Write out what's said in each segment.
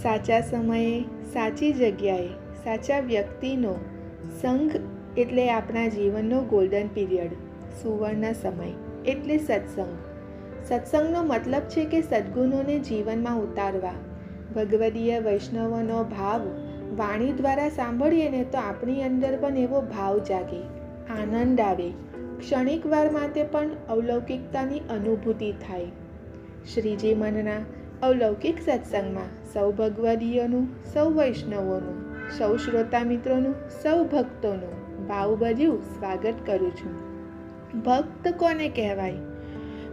સાચા સમયે, સાચી જગ્યાએ, સાચા વ્યક્તિનો સંગ એટલે આપણા જીવનનો ગોલ્ડન પીરિયડ, સુવર્ણ સમય એટલે સત્સંગ. સત્સંગનો મતલબ છે કે સદ્ગુણોને જીવનમાં ઉતારવા. ભગવદીય વૈષ્ણવનો ભાવ વાણી દ્વારા સાંભળીએ ને તો આપણી અંદર પણ એવો ભાવ જાગે, આનંદ આવે, ક્ષણિક વાર માટે પણ અવલૌકિકતાની અનુભૂતિ થાય. શ્રીજી મનના અવલૌકિક સત્સંગમાં સૌ ભગવદીયોનું, સૌ વૈષ્ણવોનું, સૌ શ્રોતા મિત્રોનું, સૌ ભક્તોનું ભાવભર્યું સ્વાગત કરું છું. ભક્ત કોને કહેવાય?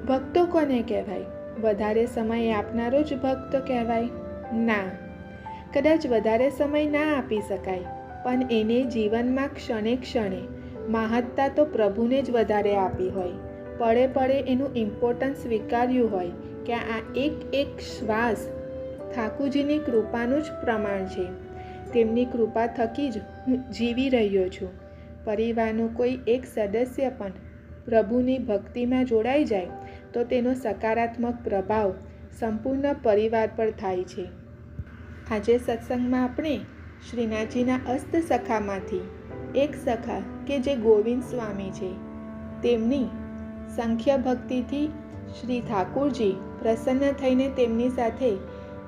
ભક્તો કોને કહેવાય? વધારે સમય આપનારો જ ભક્ત કહેવાય? ના, કદાચ વધારે સમય ના આપી શકાય, પણ એને જીવનમાં ક્ષણે ક્ષણે મહત્તા તો પ્રભુને જ વધારે આપી હોય, પળે પળે એનું ઇમ્પોર્ટન્સ સ્વીકાર્યું હોય કે આ એક એક શ્વાસ ઠાકુરજીની કૃપાનું જ પ્રમાણ છે. તેમની કૃપા થકી જ હું જીવી રહ્યો છું. પરિવારનો કોઈ એક સદસ્ય પણ પ્રભુની ભક્તિમાં જોડાઈ જાય તો તેનો સકારાત્મક પ્રભાવ સંપૂર્ણ પરિવાર પર થાય છે. આજે સત્સંગમાં આપણે શ્રીનાથજીના અષ્ટસખામાંથી એક સખા કે જે ગોવિંદ સ્વામી છે, તેમની સંખ્ય ભક્તિથી શ્રી ઠાકુરજી પ્રસન્ન થઈને તેમની સાથે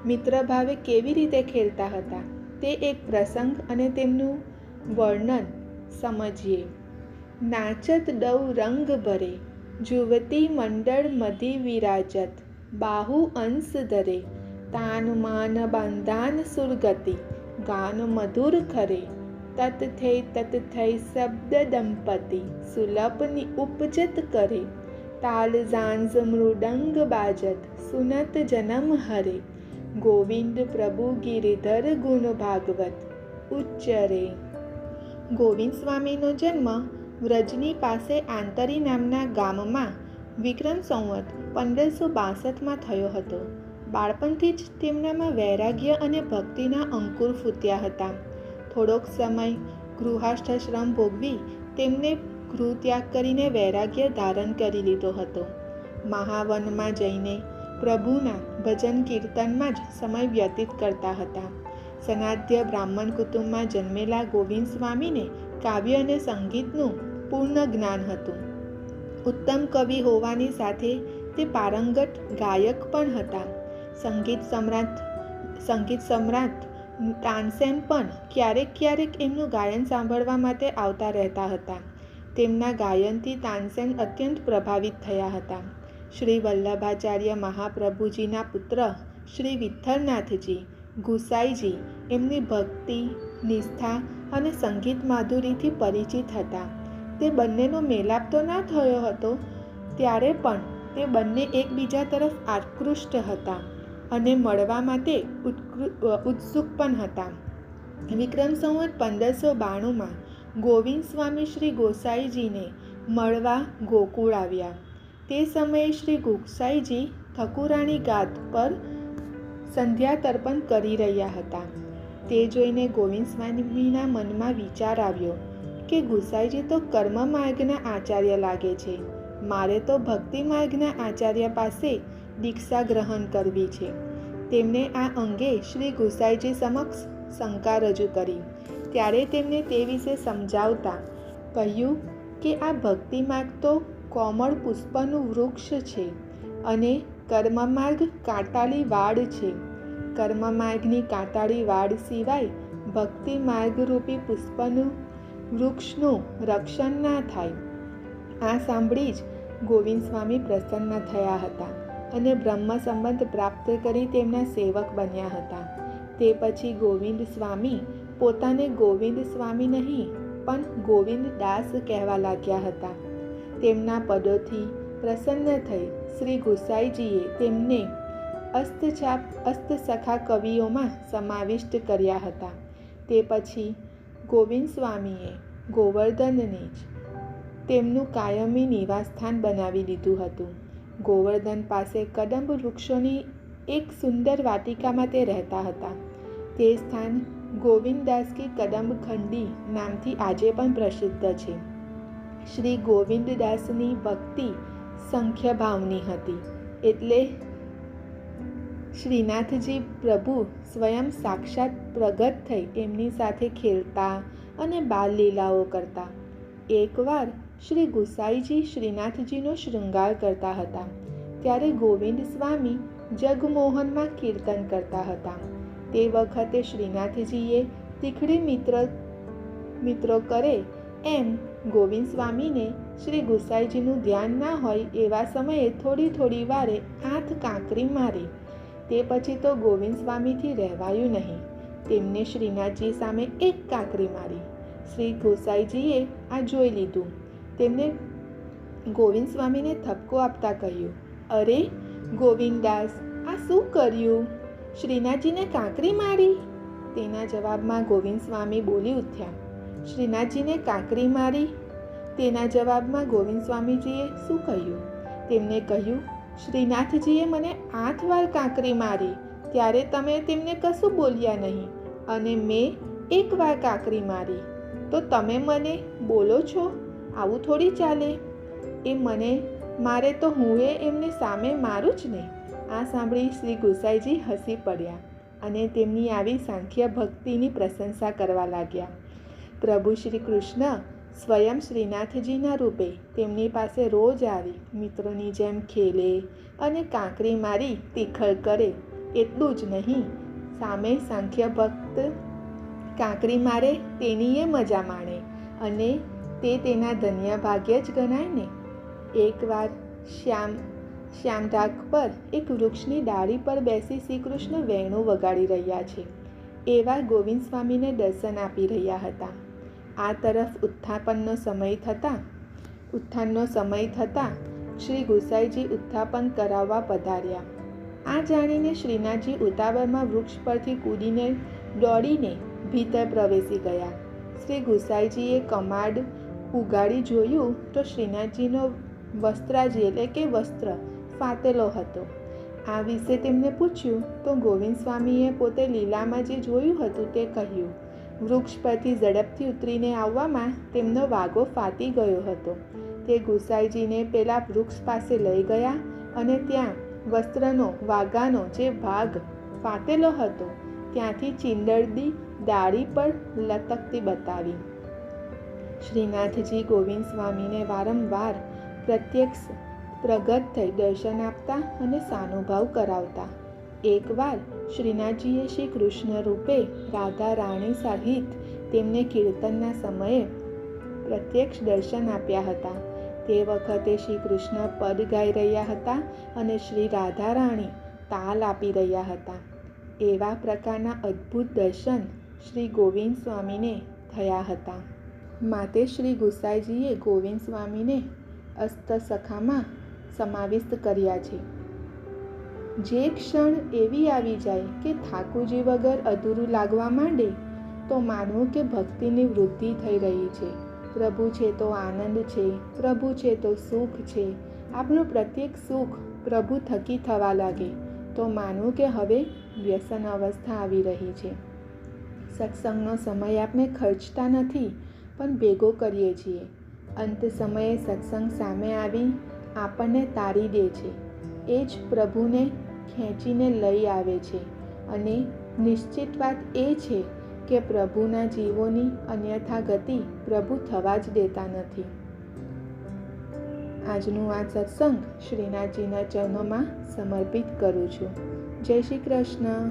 મિત્રભાવે કેવી રીતે ખેલતા હતા તે એક પ્રસંગ અને તેમનું વર્ણન સમજીએ. નાચત દૌ રંગ ભરે, જુવતી મંડળ મધી વિરાજત, બાહુ અંશ ધરે, તાન માન બાંધાન સુરગતિ, ગાન મધુર ખરે, તત થઈ શબ્દ દંપતિ, સુલભની ઉપજત કરે, તાલ ઝાંઝ મૃદંગ બાજત, સુનત જનમ હરે, ગોવિંદ પ્રભુ ગિરિધર ગુણ ભાગવત ઉચ્ચરે. ગોવિંદ સ્વામીનો જન્મ વ્રજની પાસે આંતરી નામના ગામમાં વિક્રમ સંવત 1562માં થયો હતો. બાળપણથી જ તેમનામાં વૈરાગ્ય અને ભક્તિના અંકુર ફૂટ્યા હતા. થોડોક સમય ગૃહસ્થાશ્રમ ભોગવી તેમને ગૃહત્યાગ કરીને વૈરાગ્ય ધારણ કરી લીધો હતો. મહાવનમાં જઈને પ્રભુના ભજન કીર્તનમાં જ સમય વ્યતીત કરતા હતા. સનાધ્ય બ્રાહ્મણ કુટુંબમાં જન્મેલા ગોવિંદ સ્વામીને કાવ્ય અને સંગીતનું પૂર્ણ જ્ઞાન હતું. ઉત્તમ કવિ હોવાની સાથે તે પારંગત ગાયક પણ હતા. સંગીત સમ્રાટ તાનસેન પણ ક્યારેક ક્યારેક એમનું ગાયન સાંભળવા માટે આવતા રહેતા હતા. તેમના ગાયનથી તાનસેન અત્યંત પ્રભાવિત થયા હતા. શ્રી વલ્લભાચાર્ય મહાપ્રભુજીના પુત્ર શ્રી વિઠ્ઠલનાથજી ગુસાઈજી એમની ભક્તિ, નિષ્ઠા અને સંગીત માધુરીથી પરિચિત હતા. તે બંનેનો મેલાપ તો ના થયો હતો, ત્યારે પણ તે બંને એકબીજા તરફ આકૃષ્ટ હતા અને મળવા માટે ઉત્સુક પણ હતા. વિક્રમ સંવત 1592માં ગોવિંદ સ્વામી શ્રી ગોસાઈજીને મળવા ગોકુળ આવ્યા. તે સમયે શ્રી ગોસાઈજી ઠકુરાણી ઘાટ પર સંધ્યા તર્પણ કરી રહ્યા હતા. તે જોઈને ગોવિંદ સ્વામીના મનમાં વિચાર આવ્યો કે ગુસાઈજી તો કર્મ માર્ગના આચાર્ય લાગે છે, મારે તો ભક્તિ માર્ગના આચાર્ય પાસે દીક્ષા ગ્રહણ કરવી છે. તેમણે આ અંગે શ્રી ગુસાઈજી સમક્ષ શંકા રજૂ કરી. ત્યારે તેમણે તે વિશે સમજાવતા કહ્યું કે આ ભક્તિ માર્ગ તો કોમળ પુષ્પનું વૃક્ષ છે અને કર્મ માર્ગ કાંટાળી વાડ છે. કર્મ માર્ગની કાંટાળી વાડ સિવાય ભક્તિ માર્ગરૂપી પુષ્પનું વૃક્ષનું રક્ષણ ના થાય. આ સાંભળી જ ગોવિંદ સ્વામી પ્રસન્ન થયા હતા અને બ્રહ્મ સંબંધ પ્રાપ્ત કરી તેમના સેવક બન્યા હતા. તે પછી ગોવિંદ સ્વામી પોતાને ગોવિંદ સ્વામી નહીં પણ ગોવિંદ દાસ કહેવા લાગ્યા હતા. તેમના પદોથી પ્રસન્ન થઈ શ્રી ગુસાઈજીએ તેમને અષ્ટસખા કવિઓમાં સમાવિષ્ટ કર્યા હતા. તે પછી ગોવિંદ સ્વામીએ ગોવર્ધનને જ તેમનું કાયમી નિવાસસ્થાન બનાવી લીધું હતું. ગોવર્ધન પાસે કદંબ વૃક્ષોની એક સુંદર વાટિકામાં તે રહેતા હતા. તે સ્થાન ગોવિંદદાસ કી કદંબ ખંડી નામથી આજે પણ પ્રસિદ્ધ છે. શ્રી ગોવિંદદાસની ભક્તિ સંખ્ય ભાવની હતી, એટલે શ્રીનાથજી પ્રભુ સ્વયં સાક્ષાત પ્રગટ થઈ એમની સાથે ખેલતા અને બાલલીલાઓ કરતા. એકવાર શ્રી ગુસાઈજી શ્રીનાથજીનો શૃંગાર કરતા હતા ત્યારે ગોવિંદ સ્વામી જગમોહનમાં કીર્તન કરતા હતા. તે વખતે શ્રીનાથજીએ તીખડી મિત્રો કરે એમ ગોવિંદ સ્વામીને શ્રી ગુસાઈજીનું ધ્યાન ના હોય એવા સમયે થોડી વારે આંખ કાંકરી મારી. તે પછી તો ગોવિંદ સ્વામીથી રહેવાયું નહીં. તેમને શ્રીનાથજી સામે એક કાંકરી મારી. શ્રી ગુસાઈજીએ આ જોઈ લીધું. તેમને ગોવિંદ સ્વામીને ઠપકો આપતા કહ્યું, અરે ગોવિંદાસ, આ શું કર્યું? શ્રીનાથજીને કાંકરી મારી? તેના જવાબમાં ગોવિંદ સ્વામી બોલી ઉઠ્યા, શ્રીનાથજીને કાંકરી મારી? તેના જવાબમાં ગોવિંદ સ્વામીજીએ શું કહ્યું? તેમને કહ્યું, શ્રીનાથજીએ મને 8 વાર કાંકરી મારી ત્યારે તમે તેમને કશું બોલ્યા નહીં, અને મેં 1 વાર કાંકરી મારી તો તમે મને બોલો છો? આવું થોડી ચાલે. એ મને મારે તો હું એમને સામે મારું જ ને. આ સાંભળી શ્રી ગુસાઈજી હસી પડ્યા અને તેમની આવી સાંખ્ય ભક્તિની પ્રશંસા કરવા લાગ્યા. પ્રભુ શ્રી કૃષ્ણ સ્વયં શ્રીનાથજીના રૂપે તેમની પાસે રોજ આવી મિત્રોની જેમ ખેલે અને કાંકરી મારી તીખળ કરે. એટલું જ નહીં, સામે સાંખ્ય ભક્ત કાંકરી મારે તેની એ મજા માણે અને તે તેના ધન્ય ભાગ્ય જ ગણાય ને. એકવાર શ્યામઢાક પર એક વૃક્ષની ડાળી પર બેસી શ્રી કૃષ્ણ વેણું વગાડી રહ્યા છે એવા ગોવિંદ સ્વામીને દર્શન આપી રહ્યા હતા. આ તરફ ઉત્થાપનનો સમય થતાં શ્રી ગુસાઈજી ઉત્થાપન કરાવવા પધાર્યા. આ જાણીને શ્રીનાથજી ઉતાવળમાં વૃક્ષ પરથી કૂદીને દોડીને ભીતર પ્રવેશી ગયા. શ્રી ગુસાઈજીએ કમાડ ઉગાડી જોયું તો શ્રીનાથજીનો વસ્ત્ર ફાટેલો હતો. આ વિશે તેમને પૂછ્યું તો ગોવિંદ સ્વામીએ પોતે લીલામાં જે જોયું હતું તે કહ્યું. વૃક્ષ પરથી ઝડપથી ઉતરીને આવવામાં તેમનો વાગો ફાટી ગયો હતો. તે ગુસાઈજીને પેલા વૃક્ષ પાસે લઈ ગયા અને ત્યાં વસ્ત્રનો વાગાનો જે ભાગ ફાટેલો હતો ત્યાંથી ચીંદડી ડાળી પર લટકતી બતાવી. શ્રીનાથજી ગોવિંદ સ્વામીને વારંવાર પ્રત્યક્ષ પ્રગટ થઈ દર્શન આપતા અને સાનુભાવ કરાવતા. એકવાર શ્રીનાથજીએ શ્રી કૃષ્ણ રૂપે રાધા રાણી સહિત તેમને કીર્તનના સમયે પ્રત્યક્ષ દર્શન આપ્યા હતા. તે વખતે શ્રી કૃષ્ણ પદ ગાઈ રહ્યા હતા અને શ્રી રાધા રાણી તાલ આપી રહ્યા હતા. એવા પ્રકારના અદ્ભુત દર્શન શ્રી ગોવિંદ સ્વામીને થયા હતા. માટે શ્રી ગુસાઈજીએ ગોવિંદ સ્વામીને અષ્ટસખામાં સમાવિષ્ટ કર્યા છે. જે ક્ષણ એવી આવી જાય કે ઠાકોરજી વગર અધૂરું લાગવા માંડે તો માનવું કે ભક્તિની વૃદ્ધિ થઈ રહી છે. પ્રભુ છે તો આનંદ છે, પ્રભુ છે તો સુખ છે. આપણું પ્રત્યેક સુખ પ્રભુ થકી થવા લાગે તો માનવું કે હવે વ્યસન અવસ્થા આવી રહી છે. સત્સંગનો સમય આપણે ખર્ચતા નથી પણ ભેગો કરીએ છીએ. અંત સમયે સત્સંગ સામે આવી આપણને તારી દે છે. એ જ પ્રભુને ખેંચીને લઈ આવે છે અને નિશ્ચિત વાત એ છે કે પ્રભુના જીવોની અન્યથા ગતિ પ્રભુ થવા જ દેતા નથી. આજનું આ સત્સંગ શ્રીનાથજીના ચરણોમાં સમર્પિત કરું છું. જય શ્રી કૃષ્ણ.